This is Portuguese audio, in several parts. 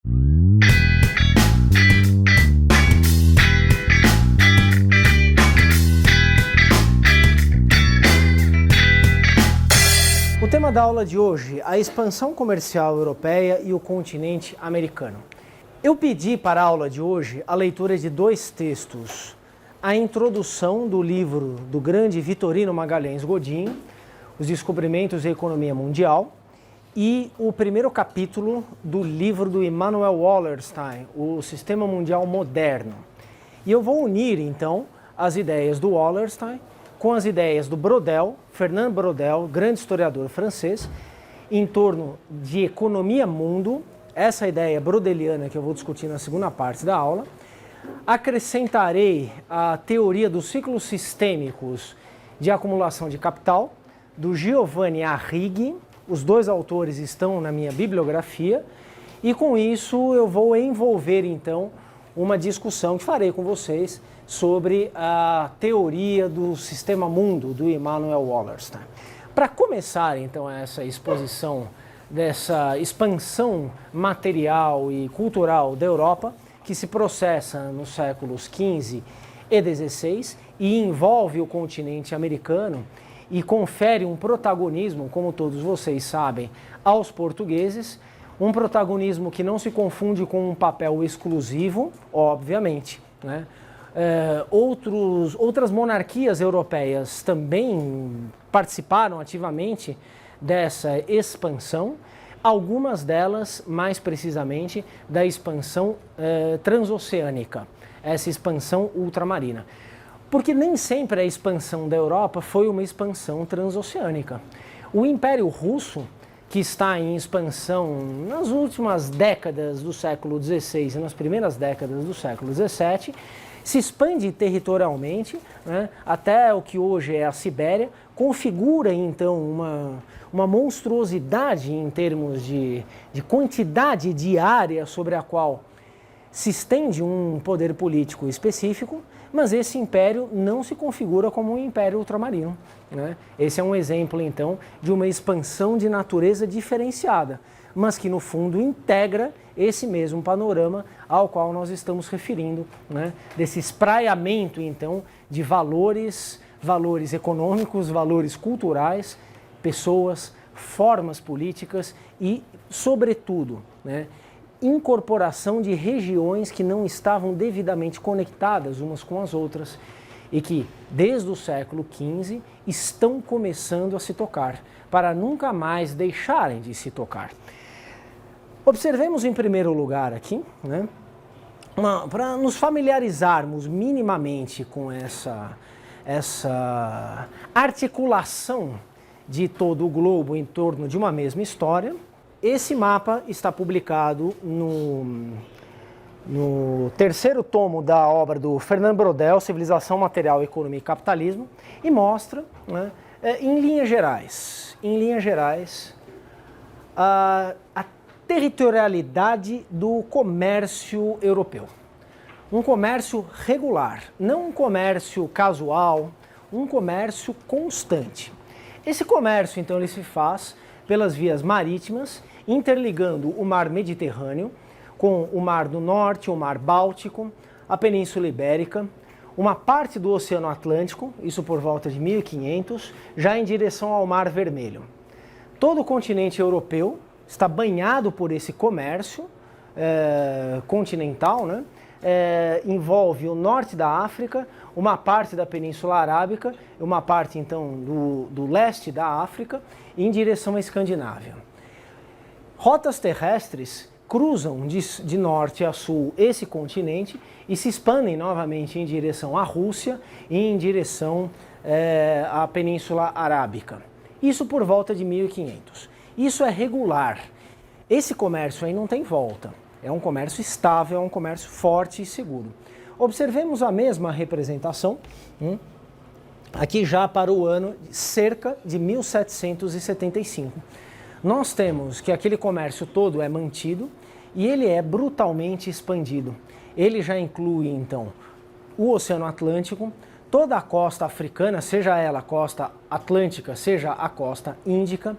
O tema da aula de hoje, a expansão comercial europeia e o continente americano. Eu pedi para a aula de hoje a leitura de dois textos. A introdução do livro do grande Vitorino Magalhães Godinho, Os Descobrimentos da Economia Mundial, e o primeiro capítulo do livro do Immanuel Wallerstein, O Sistema Mundial Moderno. E eu vou unir, então, as ideias do Wallerstein com as ideias do Braudel, Fernand Braudel, grande historiador francês, em torno de economia-mundo, essa ideia brodeliana que eu vou discutir na segunda parte da aula. Acrescentarei a teoria dos ciclos sistêmicos de acumulação de capital, do Giovanni Arrighi. Os dois autores estão na minha bibliografia, e com isso eu vou envolver, então, uma discussão que farei com vocês sobre a teoria do sistema mundo do Immanuel Wallerstein. Para começar, então, essa exposição dessa expansão material e cultural da Europa, que se processa nos séculos XV e XVI e envolve o continente americano e confere um protagonismo, como todos vocês sabem, aos portugueses, um protagonismo que não se confunde com um papel exclusivo, obviamente, né? Outras monarquias europeias também participaram ativamente dessa expansão, algumas delas, mais precisamente, da expansão transoceânica, essa expansão ultramarina. Porque nem sempre a expansão da Europa foi uma expansão transoceânica. O Império Russo, que está em expansão nas últimas décadas do século XVI e nas primeiras décadas do século XVII, se expande territorialmente, né, até o que hoje é a Sibéria, configura então uma monstruosidade em termos de quantidade de área sobre a qual se estende um poder político específico, mas esse império não se configura como um império ultramarino, né? Esse é um exemplo, então, de uma expansão de natureza diferenciada, mas que, no fundo, integra esse mesmo panorama ao qual nós estamos referindo, né? Desse espraiamento, então, de valores econômicos, valores culturais, pessoas, formas políticas e, sobretudo, né, incorporação de regiões que não estavam devidamente conectadas umas com as outras e que, desde o século XV, estão começando a se tocar, para nunca mais deixarem de se tocar. Observemos em primeiro lugar aqui, né, para nos familiarizarmos minimamente com essa articulação de todo o globo em torno de uma mesma história. Esse mapa está publicado no terceiro tomo da obra do Fernand Braudel, Civilização, Material, Economia e Capitalismo, e mostra, né, em linhas gerais, a territorialidade do comércio europeu. Um comércio regular, não um comércio casual, um comércio constante. Esse comércio, então, ele se faz pelas vias marítimas, interligando o mar Mediterrâneo com o mar do Norte, o mar Báltico, a Península Ibérica, uma parte do Oceano Atlântico, isso por volta de 1500, já em direção ao Mar Vermelho. Todo o continente europeu está banhado por esse comércio continental, né? Envolve o norte da África, uma parte da Península Arábica, uma parte então do leste da África, em direção à Escandinávia. Rotas terrestres cruzam de norte a sul esse continente e se expandem novamente em direção à Rússia e em direção à Península Arábica. Isso por volta de 1500. Isso é regular. Esse comércio aí não tem volta. É um comércio estável, é um comércio forte e seguro. Observemos a mesma representação, aqui já para o ano cerca de 1775. Nós temos que aquele comércio todo é mantido e ele é brutalmente expandido. Ele já inclui, então, o Oceano Atlântico, toda a costa africana, seja ela a costa atlântica, seja a costa índica,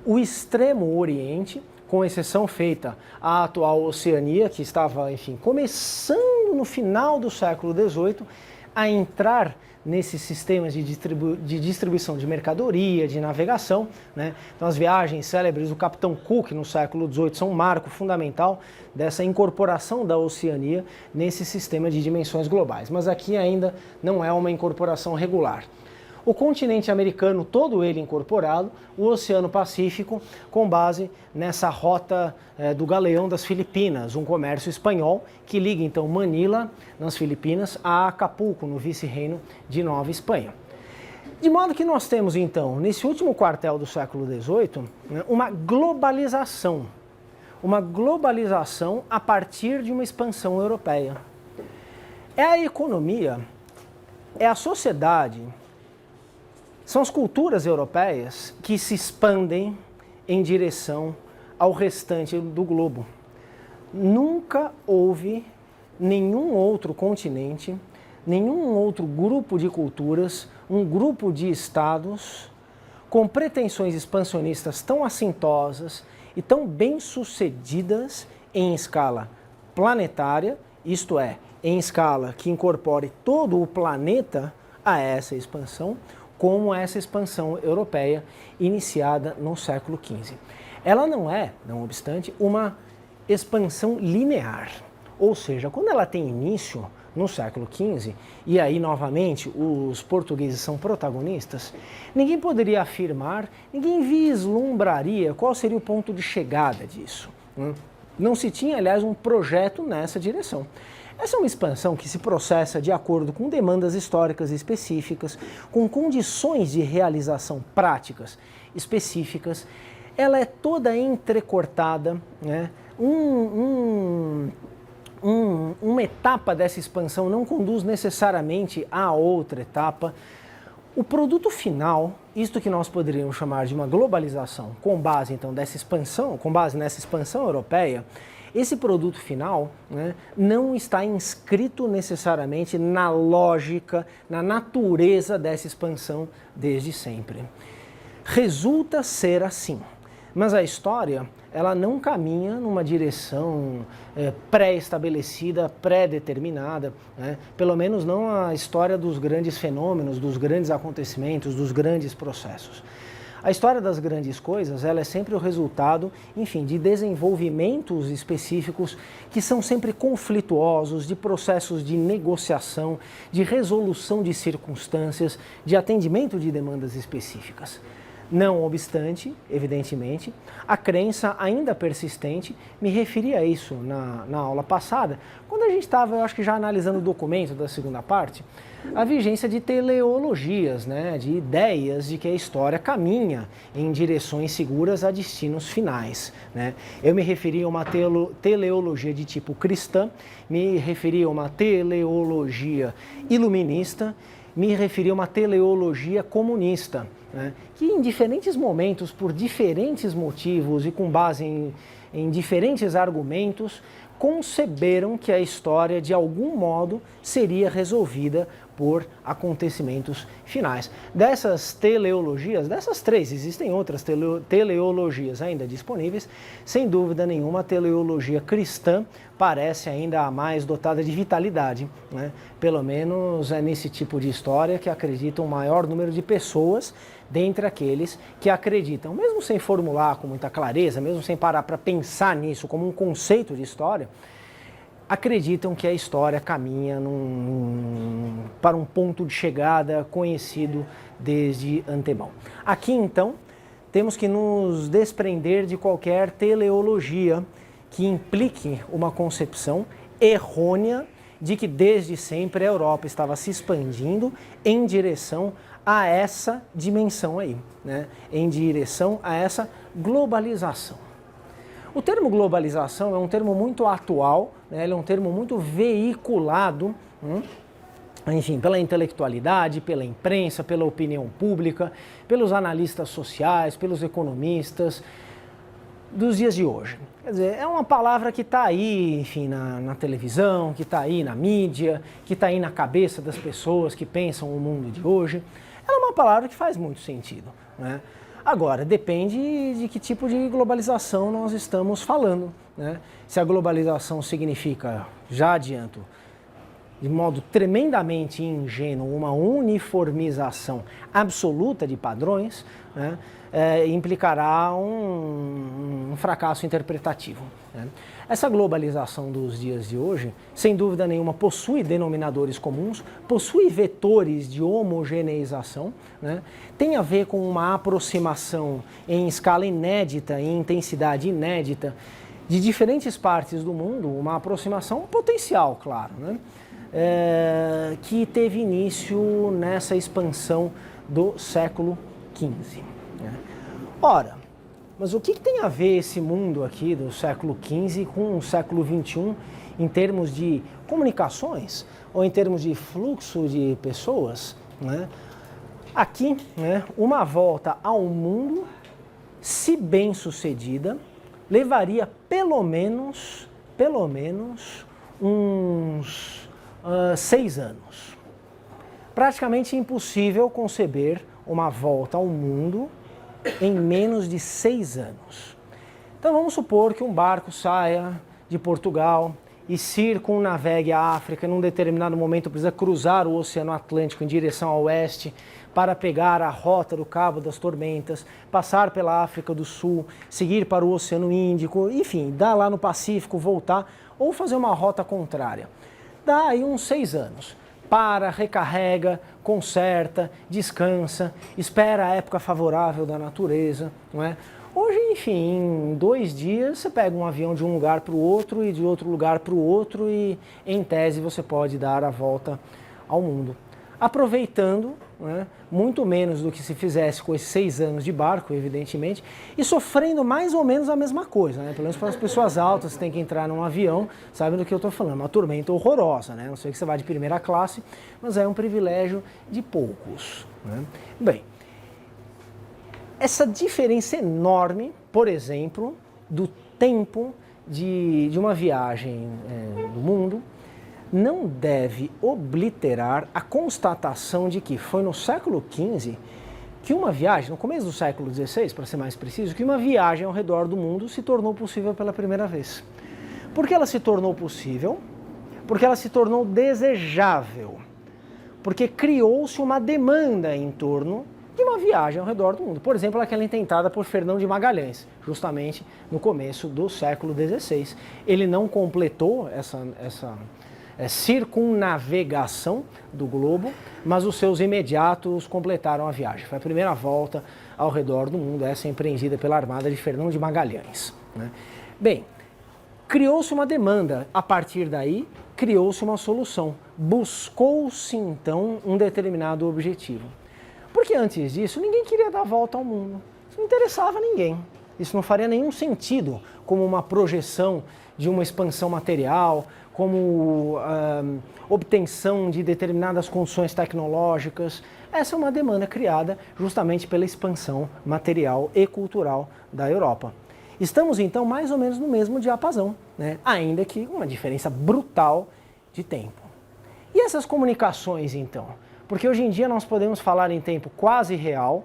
o extremo oriente, com exceção feita à atual Oceania, que estava, enfim, começando no final do século XVIII a entrar nesses sistemas de distribuição de mercadoria, de navegação, né? Então as viagens célebres do Capitão Cook no século XVIII são um marco fundamental dessa incorporação da Oceania nesse sistema de dimensões globais, mas aqui ainda não é uma incorporação regular. O continente americano, todo ele incorporado, o Oceano Pacífico, com base nessa rota do Galeão das Filipinas, um comércio espanhol que liga então Manila, nas Filipinas, a Acapulco, no vice-reino de Nova Espanha. De modo que nós temos então, nesse último quartel do século XVIII, uma globalização a partir de uma expansão europeia. É a economia, é a sociedade, são as culturas europeias que se expandem em direção ao restante do globo. Nunca houve nenhum outro continente, nenhum outro grupo de culturas, um grupo de estados com pretensões expansionistas tão assintosas e tão bem-sucedidas em escala planetária, isto é, em escala que incorpore todo o planeta a essa expansão, como essa expansão europeia iniciada no século XV. Ela não é, não obstante, uma expansão linear, ou seja, quando ela tem início no século XV, e aí novamente os portugueses são protagonistas, ninguém poderia afirmar, ninguém vislumbraria qual seria o ponto de chegada disso. Não se tinha, aliás, um projeto nessa direção. Essa é uma expansão que se processa de acordo com demandas históricas específicas, com condições de realização práticas específicas. Ela é toda entrecortada, né? Uma etapa dessa expansão não conduz necessariamente a outra etapa. O produto final, isto que nós poderíamos chamar de uma globalização, com base então nessa expansão europeia, esse produto final, né, não está inscrito necessariamente na lógica, na natureza dessa expansão desde sempre. Resulta ser assim, mas a história ela não caminha numa direção pré-estabelecida, pré-determinada, né? Pelo menos não a história dos grandes fenômenos, dos grandes acontecimentos, dos grandes processos. A história das grandes coisas, ela é sempre o resultado, enfim, de desenvolvimentos específicos que são sempre conflituosos, de processos de negociação, de resolução de circunstâncias, de atendimento de demandas específicas. Não obstante, evidentemente, a crença ainda persistente, me referi a isso na aula passada, quando a gente estava, eu acho que já analisando o documento da segunda parte, a vigência de teleologias, né, de ideias de que a história caminha em direções seguras a destinos finais, né. Eu me referi a uma teleologia de tipo cristã, me referi a uma teleologia iluminista, me referi a uma teleologia comunista, né, que em diferentes momentos, por diferentes motivos e com base em diferentes argumentos, conceberam que a história, de algum modo, seria resolvida por acontecimentos finais. Dessas teleologias, dessas três, existem outras teleologias ainda disponíveis, sem dúvida nenhuma a teleologia cristã parece ainda a mais dotada de vitalidade, né? Pelo menos é nesse tipo de história que acreditam o maior número de pessoas dentre aqueles que acreditam, mesmo sem formular com muita clareza, mesmo sem parar para pensar nisso como um conceito de história, acreditam que a história caminha para um ponto de chegada conhecido desde antemão. Aqui, então, temos que nos desprender de qualquer teleologia que implique uma concepção errônea de que desde sempre a Europa estava se expandindo em direção a essa dimensão aí, né? Em direção a essa globalização. O termo globalização é um termo muito atual, né? Ele é um termo muito veiculado, enfim, pela intelectualidade, pela imprensa, pela opinião pública, pelos analistas sociais, pelos economistas dos dias de hoje. Quer dizer, é uma palavra que está aí, enfim, na televisão, que está aí na mídia, que está aí na cabeça das pessoas que pensam o mundo de hoje. Ela é uma palavra que faz muito sentido, né? Agora, depende de que tipo de globalização nós estamos falando, né? Se a globalização significa, já adianto, de modo tremendamente ingênuo, uma uniformização absoluta de padrões, né, implicará um fracasso interpretativo, né? Essa globalização dos dias de hoje, sem dúvida nenhuma, possui denominadores comuns, possui vetores de homogeneização, né? Tem a ver com uma aproximação em escala inédita, em intensidade inédita, de diferentes partes do mundo, uma aproximação potencial, claro, né? Que teve início nessa expansão do século XV. Né? Ora, mas o que tem a ver esse mundo aqui do século XV com o século XXI em termos de comunicações ou em termos de fluxo de pessoas? Né? Aqui, né, uma volta ao mundo, se bem sucedida, levaria pelo menos uns 6 anos. Praticamente impossível conceber uma volta ao mundo em menos de 6 anos. Então vamos supor que um barco saia de Portugal e circunnavegue a África, num determinado momento precisa cruzar o Oceano Atlântico em direção ao oeste para pegar a rota do Cabo das Tormentas, passar pela África do Sul, seguir para o Oceano Índico, enfim, dar lá no Pacífico, voltar ou fazer uma rota contrária. Dá aí uns 6 anos. Para, recarrega, conserta, descansa, espera a época favorável da natureza, não é? Hoje, enfim, em 2 dias você pega um avião de um lugar para o outro e de outro lugar para o outro e, em tese, você pode dar a volta ao mundo. Aproveitando, né, muito menos do que se fizesse com esses 6 anos de barco, evidentemente, e sofrendo mais ou menos a mesma coisa, né? Pelo menos para as pessoas altas que têm que entrar num avião, sabem do que eu estou falando, uma tormenta horrorosa, né? Não sei que você vai de primeira classe, mas é um privilégio de poucos, né? Bem, essa diferença enorme, por exemplo, do tempo de uma viagem do mundo, não deve obliterar a constatação de que foi no século XV que uma viagem, no começo do século XVI, para ser mais preciso, que uma viagem ao redor do mundo se tornou possível pela primeira vez. Por que ela se tornou possível? Porque ela se tornou desejável. Porque criou-se uma demanda em torno de uma viagem ao redor do mundo. Por exemplo, aquela intentada por Fernão de Magalhães, justamente no começo do século XVI. Ele não completou essa circunnavegação do globo, mas os seus imediatos completaram a viagem. Foi a primeira volta ao redor do mundo, essa empreendida pela armada de Fernão de Magalhães, né? Bem, criou-se uma demanda, a partir daí criou-se uma solução, buscou-se então um determinado objetivo. Porque antes disso ninguém queria dar a volta ao mundo, isso não interessava a ninguém, isso não faria nenhum sentido como uma projeção de uma expansão material, como obtenção de determinadas condições tecnológicas. Essa é uma demanda criada justamente pela expansão material e cultural da Europa. Estamos então mais ou menos no mesmo diapasão, né? Ainda que uma diferença brutal de tempo. E essas comunicações então? Porque hoje em dia nós podemos falar em tempo quase real.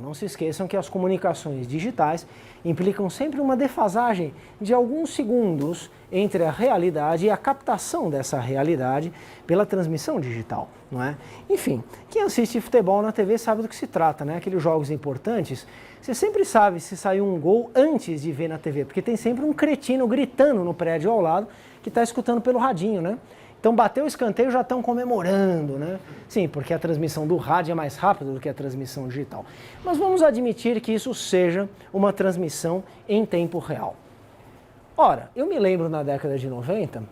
Não se esqueçam que as comunicações digitais implicam sempre uma defasagem de alguns segundos entre a realidade e a captação dessa realidade pela transmissão digital, não é? Enfim, quem assiste futebol na TV sabe do que se trata, né? Aqueles jogos importantes, você sempre sabe se saiu um gol antes de ver na TV, porque tem sempre um cretino gritando no prédio ao lado que está escutando pelo radinho, né? Então bateu o escanteio, já estão comemorando, né? Sim, porque a transmissão do rádio é mais rápida do que a transmissão digital. Mas vamos admitir que isso seja uma transmissão em tempo real. Ora, eu me lembro na década de 90,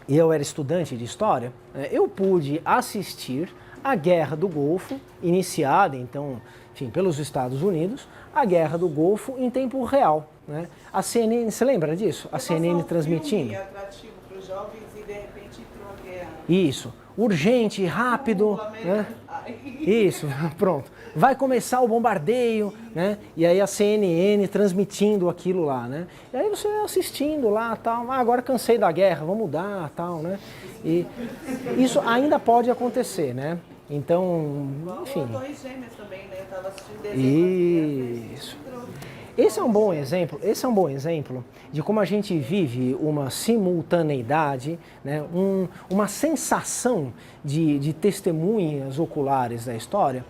e eu era estudante de história, eu pude assistir à Guerra do Golfo, iniciada então, enfim, pelos Estados Unidos, a Guerra do Golfo em tempo real, né? A CNN, você lembra disso? A CNN transmitindo. É atrativo para os jovens e de repente entrou a guerra. Isso, urgente, rápido, né? Isso, pronto. Vai começar o bombardeio, né? E aí a CNN transmitindo aquilo lá, né? E aí você assistindo lá, tal, agora cansei da guerra, vamos mudar, tal, né? E isso ainda pode acontecer, né? Então, enfim. O Torres Gêmeas também, né? Eu estava assistindo desenho. Isso. Esse é um bom exemplo de como a gente vive uma simultaneidade, né, uma sensação de testemunhas oculares da história,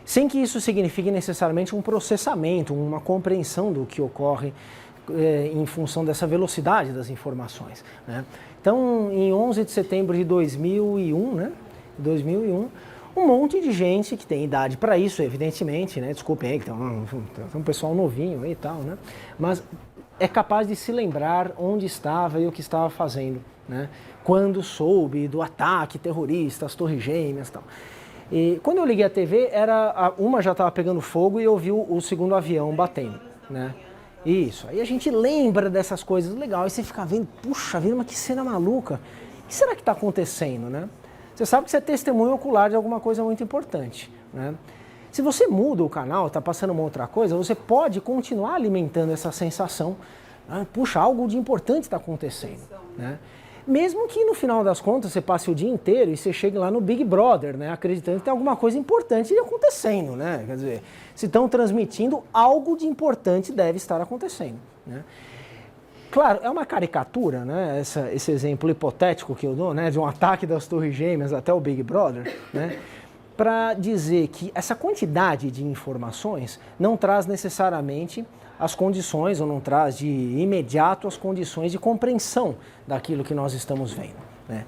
sem que isso signifique necessariamente um processamento, uma compreensão do que ocorre em função dessa velocidade das informações, né? Então, em 11 de setembro de 2001, né, 2001, um monte de gente que tem idade para isso, evidentemente, né? Desculpem aí, que tem um pessoal novinho aí e tal, né? Mas é capaz de se lembrar onde estava e o que estava fazendo, né? Quando soube do ataque terrorista, as Torres Gêmeas e tal. E quando eu liguei a TV, uma já estava pegando fogo e eu vi o segundo avião batendo, né? Isso, aí a gente lembra dessas coisas, legal, aí você fica vendo, puxa vida, mas que cena maluca, o que será que está acontecendo, né? Você sabe que você é testemunho ocular de alguma coisa muito importante, né? Se você muda o canal, está passando uma outra coisa, você pode continuar alimentando essa sensação, né? Puxa, algo de importante está acontecendo, né? Mesmo que no final das contas você passe o dia inteiro e você chegue lá no Big Brother, né? Acreditando que tem alguma coisa importante acontecendo, né? Quer dizer, se estão transmitindo, algo de importante deve estar acontecendo, né? Claro, é uma caricatura, né, esse exemplo hipotético que eu dou, né, de um ataque das Torres Gêmeas até o Big Brother, né, para dizer que essa quantidade de informações não traz necessariamente as condições, ou não traz de imediato as condições de compreensão daquilo que nós estamos vendo, né.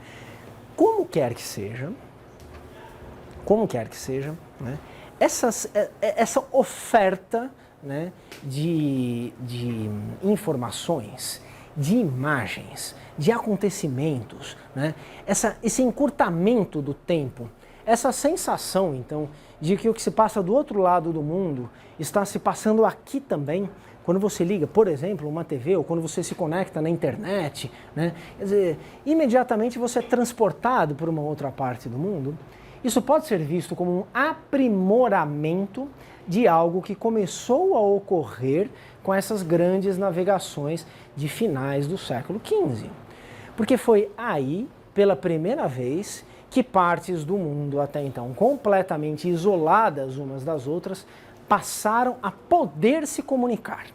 Como quer que seja, né, essa oferta, né, de informações, de imagens, de acontecimentos, né, esse encurtamento do tempo, essa sensação, então, de que o que se passa do outro lado do mundo está se passando aqui também, quando você liga, por exemplo, uma TV ou quando você se conecta na internet, né, quer dizer, imediatamente você é transportado para uma outra parte do mundo. Isso pode ser visto como um aprimoramento de algo que começou a ocorrer com essas grandes navegações de finais do século XV. Porque foi aí, pela primeira vez, que partes do mundo até então completamente isoladas umas das outras passaram a poder se comunicar.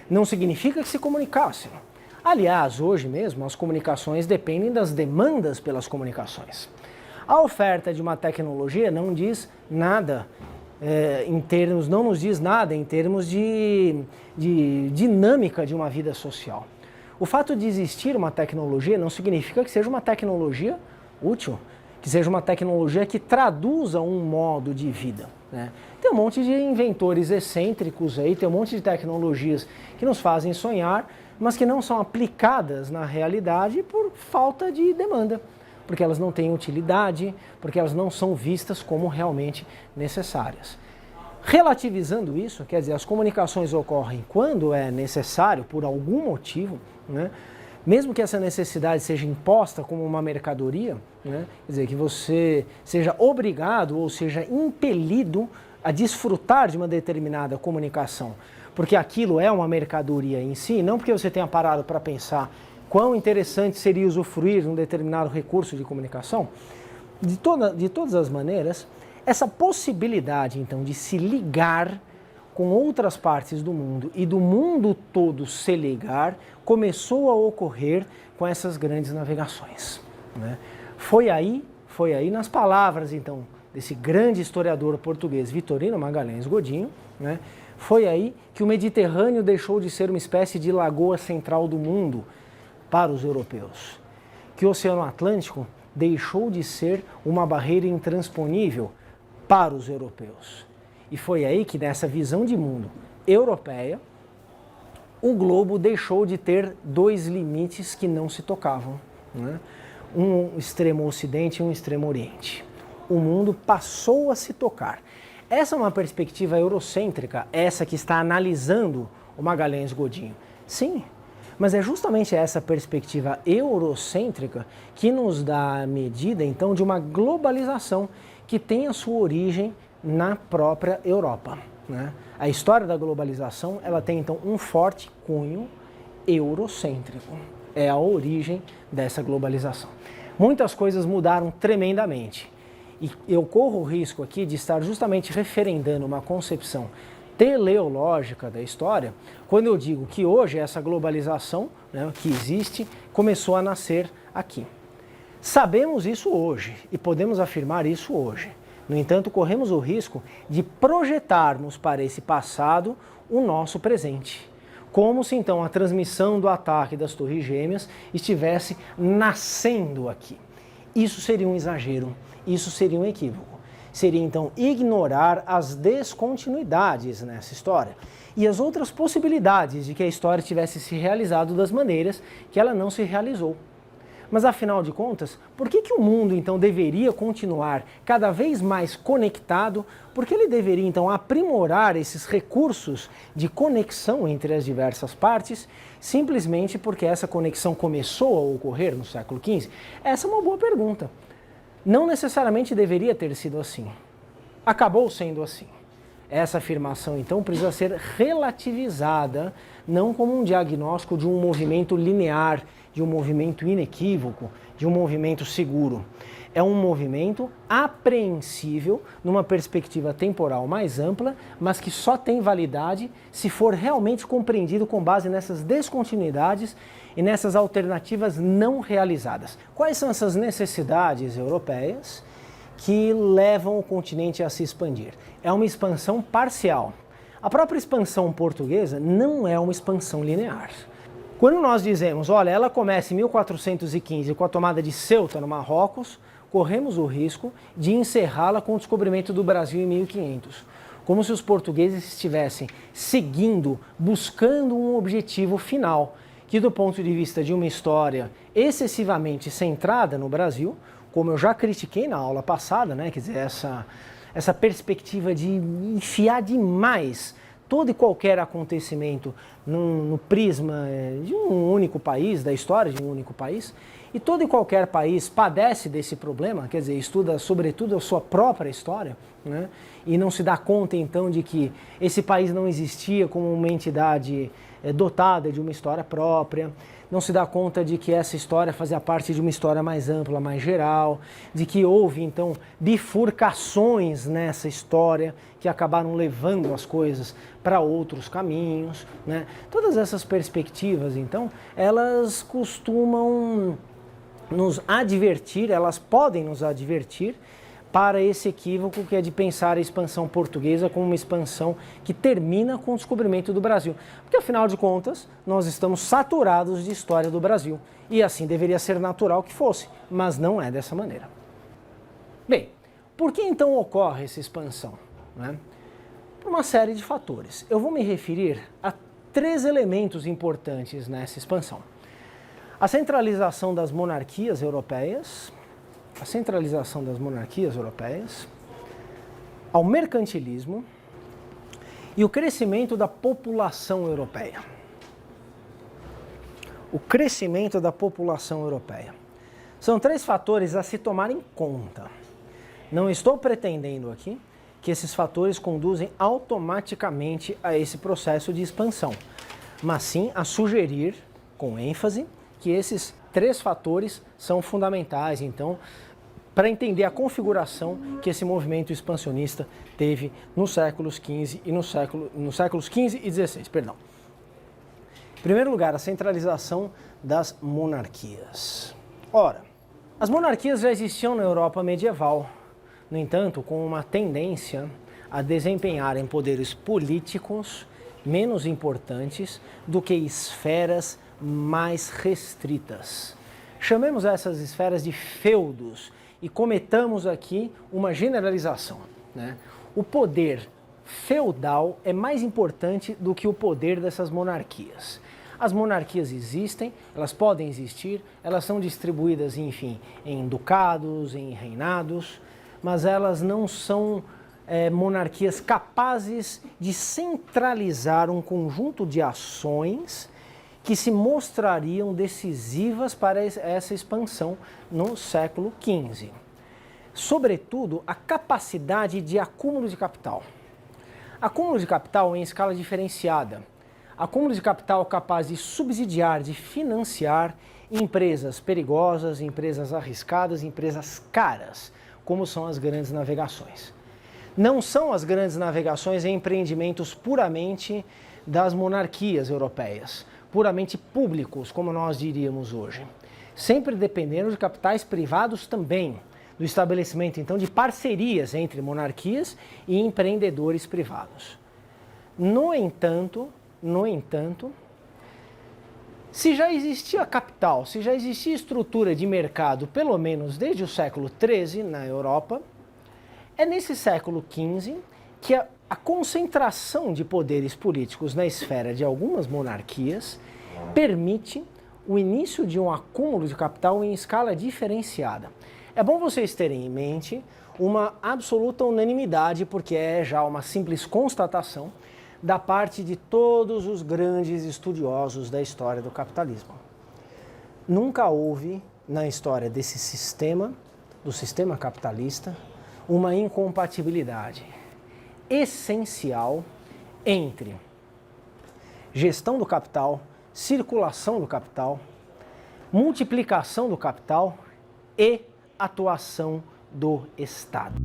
Não significa que se comunicassem. Aliás, hoje mesmo as comunicações dependem das demandas pelas comunicações. A oferta de uma tecnologia não diz nada não nos diz nada em termos de dinâmica de uma vida social. O fato de existir uma tecnologia não significa que seja uma tecnologia útil, que seja uma tecnologia que traduza um modo de vida, né? Tem um monte de inventores excêntricos aí, tem um monte de tecnologias que nos fazem sonhar, mas que não são aplicadas na realidade por falta de demanda, porque elas não têm utilidade, porque elas não são vistas como realmente necessárias. Relativizando isso, quer dizer, as comunicações ocorrem quando é necessário, por algum motivo, né? Mesmo que essa necessidade seja imposta como uma mercadoria, né? Quer dizer, que você seja obrigado ou seja impelido a desfrutar de uma determinada comunicação, porque aquilo é uma mercadoria em si, não porque você tenha parado para pensar quão interessante seria usufruir de um determinado recurso de comunicação. De todas as maneiras, essa possibilidade, então, de se ligar com outras partes do mundo e do mundo todo se ligar, começou a ocorrer com essas grandes navegações, né? Foi aí nas palavras, então, desse grande historiador português, Vitorino Magalhães Godinho, né? Foi aí que o Mediterrâneo deixou de ser uma espécie de lagoa central do mundo para os europeus, que o Oceano Atlântico deixou de ser uma barreira intransponível para os europeus. E foi aí que, nessa visão de mundo europeia, o globo deixou de ter dois limites que não se tocavam, né? Um extremo ocidente e um extremo oriente. O mundo passou a se tocar. Essa é uma perspectiva eurocêntrica, essa que está analisando o Magalhães Godinho. Sim, mas é justamente essa perspectiva eurocêntrica que nos dá a medida, então, de uma globalização que tem a sua origem na própria Europa, né? A história da globalização, ela tem, então, um forte cunho eurocêntrico. É a origem dessa globalização. Muitas coisas mudaram tremendamente. E eu corro o risco aqui de estar justamente referendando uma concepção teleológica da história, quando eu digo que hoje essa globalização, né, que existe, começou a nascer aqui. Sabemos isso hoje e podemos afirmar isso hoje. No entanto, corremos o risco de projetarmos para esse passado o nosso presente. Como se então a transmissão do ataque das Torres Gêmeas estivesse nascendo aqui. Isso seria um exagero, isso seria um equívoco. Seria então ignorar as descontinuidades nessa história e as outras possibilidades de que a história tivesse se realizado das maneiras que ela não se realizou. Mas afinal de contas, por que o mundo então deveria continuar cada vez mais conectado? Por que ele deveria então aprimorar esses recursos de conexão entre as diversas partes, simplesmente porque essa conexão começou a ocorrer no século XV? Essa é uma boa pergunta. Não necessariamente deveria ter sido assim. Acabou sendo assim. Essa afirmação, então, precisa ser relativizada, não como um diagnóstico de um movimento linear, de um movimento inequívoco, de um movimento seguro. É um movimento apreensível numa perspectiva temporal mais ampla, mas que só tem validade se for realmente compreendido com base nessas descontinuidades e nessas alternativas não realizadas. Quais são essas necessidades europeias que levam o continente a se expandir? É uma expansão parcial. A própria expansão portuguesa não é uma expansão linear. Quando nós dizemos, olha, ela começa em 1415 com a tomada de Ceuta no Marrocos, corremos o risco de encerrá-la com o descobrimento do Brasil em 1500. Como se os portugueses estivessem seguindo, buscando um objetivo final, que do ponto de vista de uma história excessivamente centrada no Brasil, como eu já critiquei na aula passada, né, quer dizer, essa perspectiva de enfiar demais todo e qualquer acontecimento no prisma de um único país, da história de um único país, e todo e qualquer país padece desse problema, quer dizer, estuda sobretudo a sua própria história, né, e não se dá conta então de que esse país não existia como uma entidade dotada de uma história própria, não se dá conta de que essa história fazia parte de uma história mais ampla, mais geral, de que houve então bifurcações nessa história que acabaram levando as coisas para outros caminhos, né? Todas essas perspectivas, então, elas costumam nos advertir, elas podem nos advertir para esse equívoco que é de pensar a expansão portuguesa como uma expansão que termina com o descobrimento do Brasil. Porque, afinal de contas, nós estamos saturados de história do Brasil. E assim deveria ser natural que fosse, mas não é dessa maneira. Bem, por que então ocorre essa expansão, né? Por uma série de fatores. Eu vou me referir a 3 elementos importantes nessa expansão. A centralização das monarquias europeias, ao mercantilismo e o crescimento da população europeia. O crescimento da população europeia. São 3 fatores a se tomar em conta. Não estou pretendendo aqui que esses fatores conduzem automaticamente a esse processo de expansão, mas sim a sugerir, com ênfase, que esses 3 fatores são fundamentais, então, para entender a configuração que esse movimento expansionista teve nos séculos XV e nos séculos XV e XVI, perdão. Em primeiro lugar, a centralização das monarquias. Ora, as monarquias já existiam na Europa medieval, no entanto, com uma tendência a desempenharem poderes políticos menos importantes do que esferas mais restritas. Chamemos essas esferas de feudos e cometamos aqui uma generalização, né? O poder feudal é mais importante do que o poder dessas monarquias. As monarquias existem, elas podem existir, elas são distribuídas, enfim, em ducados, em reinados, mas elas não são monarquias capazes de centralizar um conjunto de ações que se mostrariam decisivas para essa expansão no século XV. Sobretudo, a capacidade de acúmulo de capital. Acúmulo de capital em escala diferenciada. Acúmulo de capital capaz de subsidiar, de financiar empresas perigosas, empresas arriscadas, empresas caras, como são as grandes navegações. Não são as grandes navegações empreendimentos puramente das monarquias europeias, puramente públicos, como nós diríamos hoje. Sempre dependendo de capitais privados também, do estabelecimento então de parcerias entre monarquias e empreendedores privados. No entanto, se já existia capital, se já existia estrutura de mercado, pelo menos desde o século XIII na Europa, é nesse século XV que a concentração de poderes políticos na esfera de algumas monarquias permite o início de um acúmulo de capital em escala diferenciada. É bom vocês terem em mente uma absoluta unanimidade, porque é já uma simples constatação da parte de todos os grandes estudiosos da história do capitalismo. Nunca houve na história desse sistema, do sistema capitalista, uma incompatibilidade essencial entre gestão do capital, circulação do capital, multiplicação do capital e atuação do Estado.